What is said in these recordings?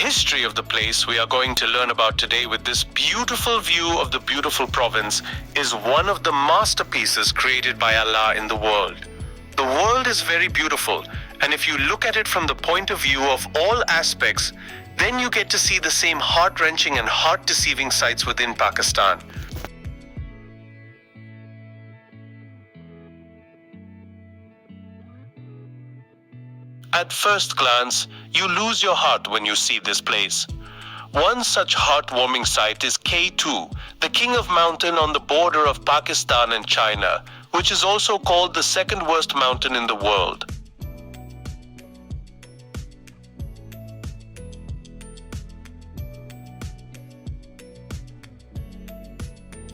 history of the place we are going to learn about today with this beautiful view of the beautiful province is one of the masterpieces created by Allah in the world. The world is very beautiful, and if you look at it from the point of view of all aspects, then you get to see the same heart-wrenching and heart-deceiving sights within Pakistan. At first glance, you lose your heart when you see this place. One such heartwarming sight is K2, the king of mountain on the border of Pakistan and China, which is also called the second worst mountain in the world.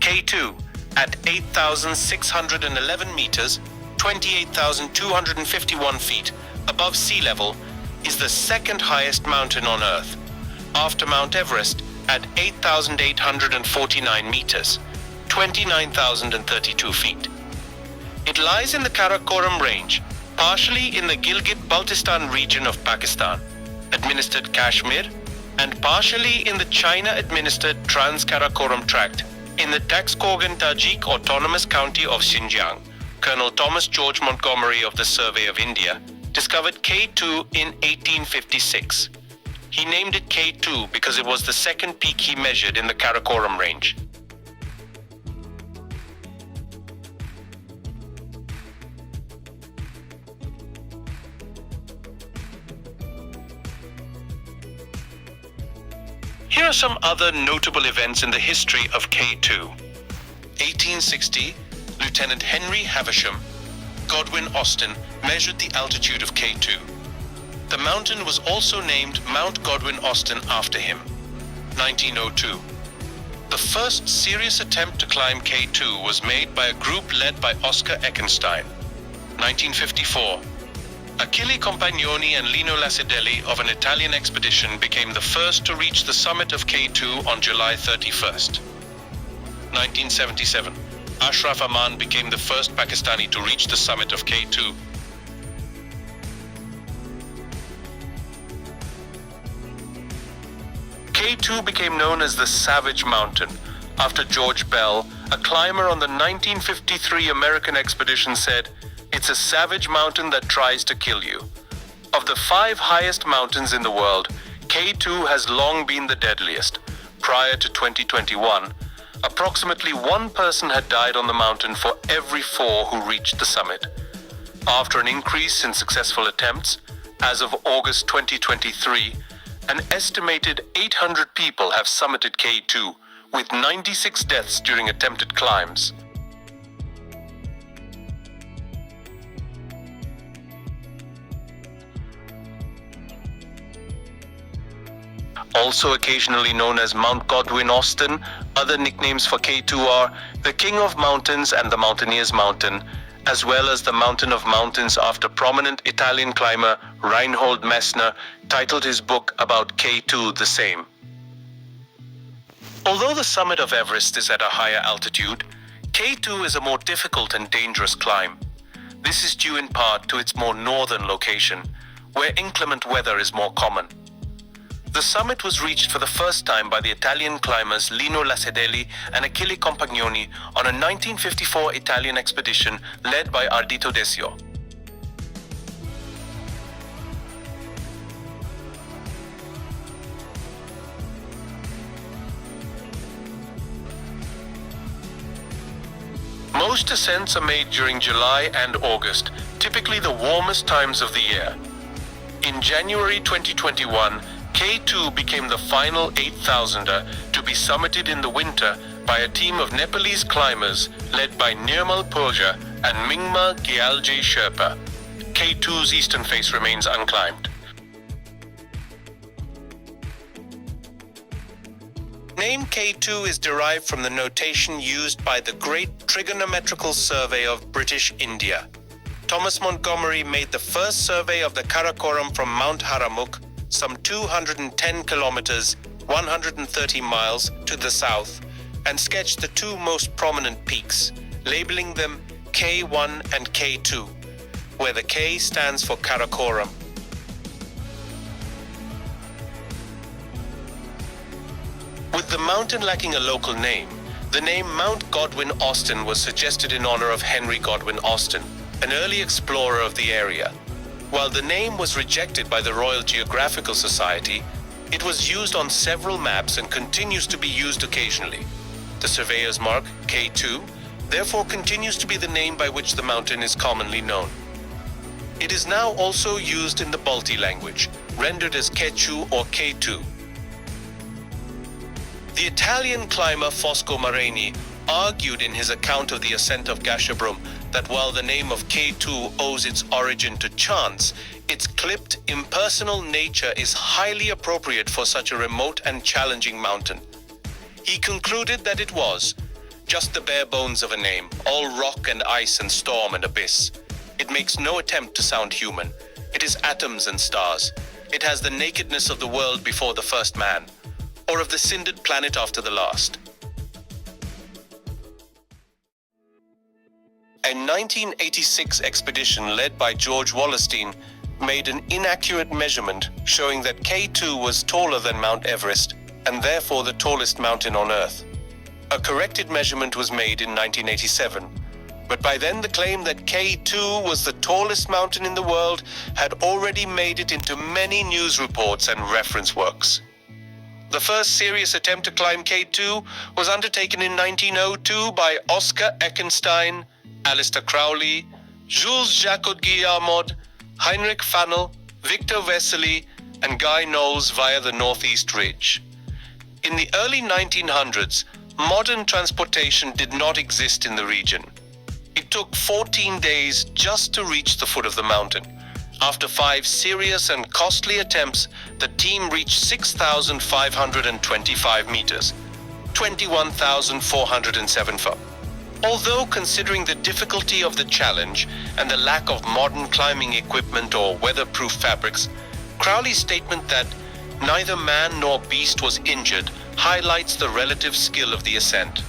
K2, at 8,611 meters, 28,251 feet, above sea level, is the second highest mountain on Earth, after Mount Everest at 8,849 meters, 29,032 feet. It lies in the Karakoram range, partially in the Gilgit-Baltistan region of Pakistan-administered Kashmir, and partially in the China-administered Trans-Karakoram tract in the Taxkorgan-Tajik Autonomous County of Xinjiang. Colonel Thomas George Montgomery of the Survey of India discovered K2 in 1856. He named it K2 because it was the second peak he measured in the Karakoram range. Here are some other notable events in the history of K2. 1860, Lieutenant Henry Havisham Godwin Austen measured the altitude of K2. The mountain was also named Mount Godwin Austen after him. 1902. The first serious attempt to climb K2 was made by a group led by Oscar Eckenstein. 1954. Achille Compagnoni and Lino Lacedelli of an Italian expedition became the first to reach the summit of K2 on July 31st. 1977. Ashraf Aman became the first Pakistani to reach the summit of K2. K2 became known as the Savage Mountain after George Bell, a climber on the 1953 American expedition, said, "It's a savage mountain that tries to kill you." Of the 5 highest mountains in the world, K2 has long been the deadliest. Prior to 2021, approximately 1 person had died on the mountain for every 4 who reached the summit. After an increase in successful attempts, as of August 2023, an estimated 800 people have summited K2, with 96 deaths during attempted climbs. Also occasionally known as Mount Godwin Austen, other nicknames for K2 are the King of Mountains and the Mountaineer's Mountain, as well as the Mountain of Mountains after prominent Italian climber Reinhold Messner titled his book about K2 the same. Although the summit of Everest is at a higher altitude, K2 is a more difficult and dangerous climb. This is due in part to its more northern location, where inclement weather is more common. The summit was reached for the first time by the Italian climbers Lino Lacedelli and Achille Compagnoni on a 1954 Italian expedition led by Ardito Desio. Most ascents are made during July and August, typically the warmest times of the year. In January 2021, K2 became the final 8,000er to be summited in the winter by a team of Nepalese climbers led by Nirmal Purja and Mingma Gyalje Sherpa. K2's eastern face remains unclimbed. Name K2 is derived from the notation used by the Great Trigonometrical Survey of British India. Thomas Montgomery made the first survey of the Karakoram from Mount Haramuk, some 210 kilometers, 130 miles to the south, and sketched the 2 most prominent peaks, labeling them K1 and K2, where the K stands for Karakoram. With the mountain lacking a local name, the name Mount Godwin Austen was suggested in honor of Henry Godwin Austen, an early explorer of the area. While the name was rejected by the Royal Geographical Society, it was used on several maps and continues to be used occasionally. The surveyor's mark, K2, therefore continues to be the name by which the mountain is commonly known. It is now also used in the Balti language, rendered as Kechu or K2. The Italian climber Fosco Marini argued in his account of the ascent of Gasherbrum that while the name of K2 owes its origin to chance, its clipped, impersonal nature is highly appropriate for such a remote and challenging mountain. He concluded that it was just the bare bones of a name, all rock and ice and storm and abyss. It makes no attempt to sound human. It is atoms and stars. It has the nakedness of the world before the first man, or of the cindered planet after the last. A 1986 expedition led by George Wallerstein made an inaccurate measurement showing that K2 was taller than Mount Everest and therefore the tallest mountain on Earth. A corrected measurement was made in 1987, but by then the claim that K2 was the tallest mountain in the world had already made it into many news reports and reference works. The first serious attempt to climb K2 was undertaken in 1902 by Oscar Eckenstein, Alistair Crowley, Jules-Jacques Guillemot, Heinrich Fannel, Victor Vesely, and Guy Knowles via the Northeast Ridge. In the early 1900s, modern transportation did not exist in the region. It took 14 days just to reach the foot of the mountain. After 5 serious and costly attempts, the team reached 6,525 meters, 21,407 feet. Although considering the difficulty of the challenge and the lack of modern climbing equipment or weatherproof fabrics, Crowley's statement that neither man nor beast was injured highlights the relative skill of the ascent.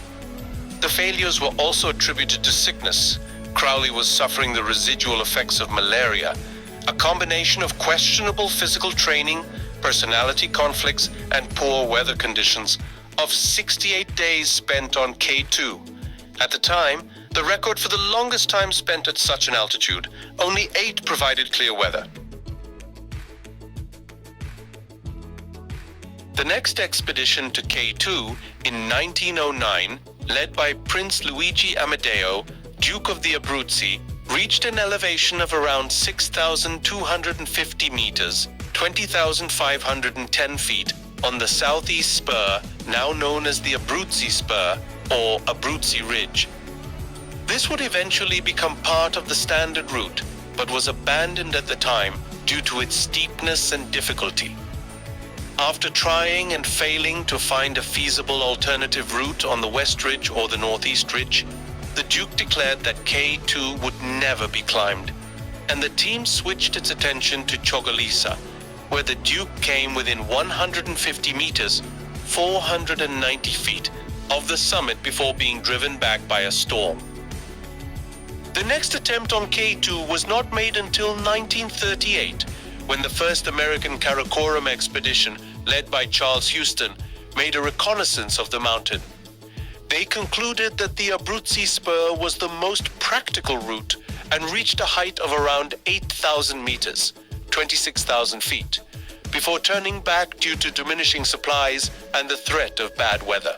The failures were also attributed to sickness. Crowley was suffering the residual effects of malaria, a combination of questionable physical training, personality conflicts, and poor weather conditions of 68 days spent on K2. At the time, the record for the longest time spent at such an altitude, only 8 provided clear weather. The next expedition to K2 in 1909, led by Prince Luigi Amedeo, Duke of the Abruzzi, reached an elevation of around 6,250 meters, 20,510 feet, on the southeast spur, now known as the Abruzzi Spur or Abruzzi Ridge. This would eventually become part of the standard route, but was abandoned at the time due to its steepness and difficulty. After trying and failing to find a feasible alternative route on the West Ridge or the Northeast Ridge, the Duke declared that K2 would never be climbed, and the team switched its attention to Chogolisa, where the Duke came within 150 meters, 490 feet, of the summit before being driven back by a storm. The next attempt on K2 was not made until 1938, when the first American Karakoram expedition, led by Charles Houston, made a reconnaissance of the mountain. They concluded that the Abruzzi Spur was the most practical route and reached a height of around 8,000 meters, 26,000 feet, before turning back due to diminishing supplies and the threat of bad weather.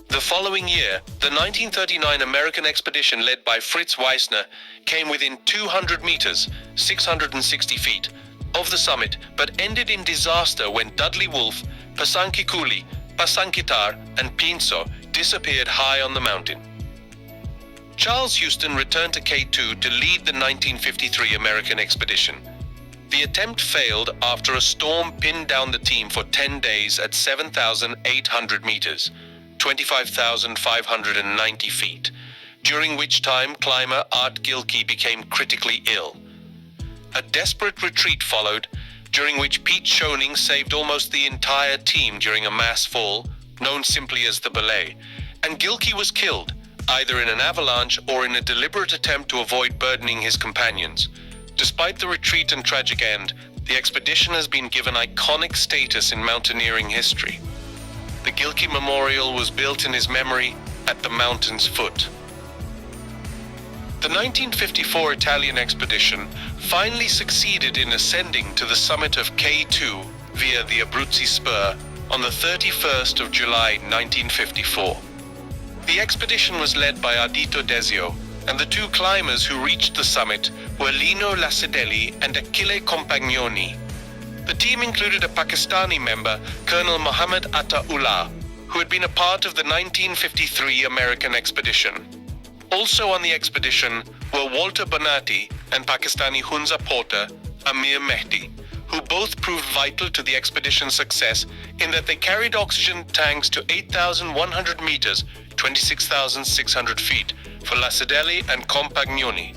The following year, the 1939 American expedition led by Fritz Weissner came within 200 meters, 660 feet, of the summit, but ended in disaster when Dudley Wolfe, Pasanki Cooley, Pasankitar, and Pinso disappeared high on the mountain. Charles Houston returned to K2 to lead the 1953 American expedition. The attempt failed after a storm pinned down the team for 10 days at 7,800 meters, 25,590 feet, during which time climber Art Gilkey became critically ill. A desperate retreat followed, during which Pete Schoening saved almost the entire team during a mass fall, known simply as the belay, and Gilkey was killed, either in an avalanche or in a deliberate attempt to avoid burdening his companions. Despite the retreat and tragic end, the expedition has been given iconic status in mountaineering history. The Gilgit Memorial was built in his memory at the mountain's foot. The 1954 Italian expedition finally succeeded in ascending to the summit of K2 via the Abruzzi Spur on the 31st of July 1954. The expedition was led by Ardito Desio, and the two climbers who reached the summit were Lino Lacedelli and Achille Compagnoni. The team included a Pakistani member, Colonel Mohammed Atta Ullah, who had been a part of the 1953 American expedition. Also on the expedition were Walter Bonatti and Pakistani Hunza Porter, Amir Mehdi, who both proved vital to the expedition's success in that they carried oxygen tanks to 8,100 meters, 26,600 feet, for Lacedelli and Compagnoni,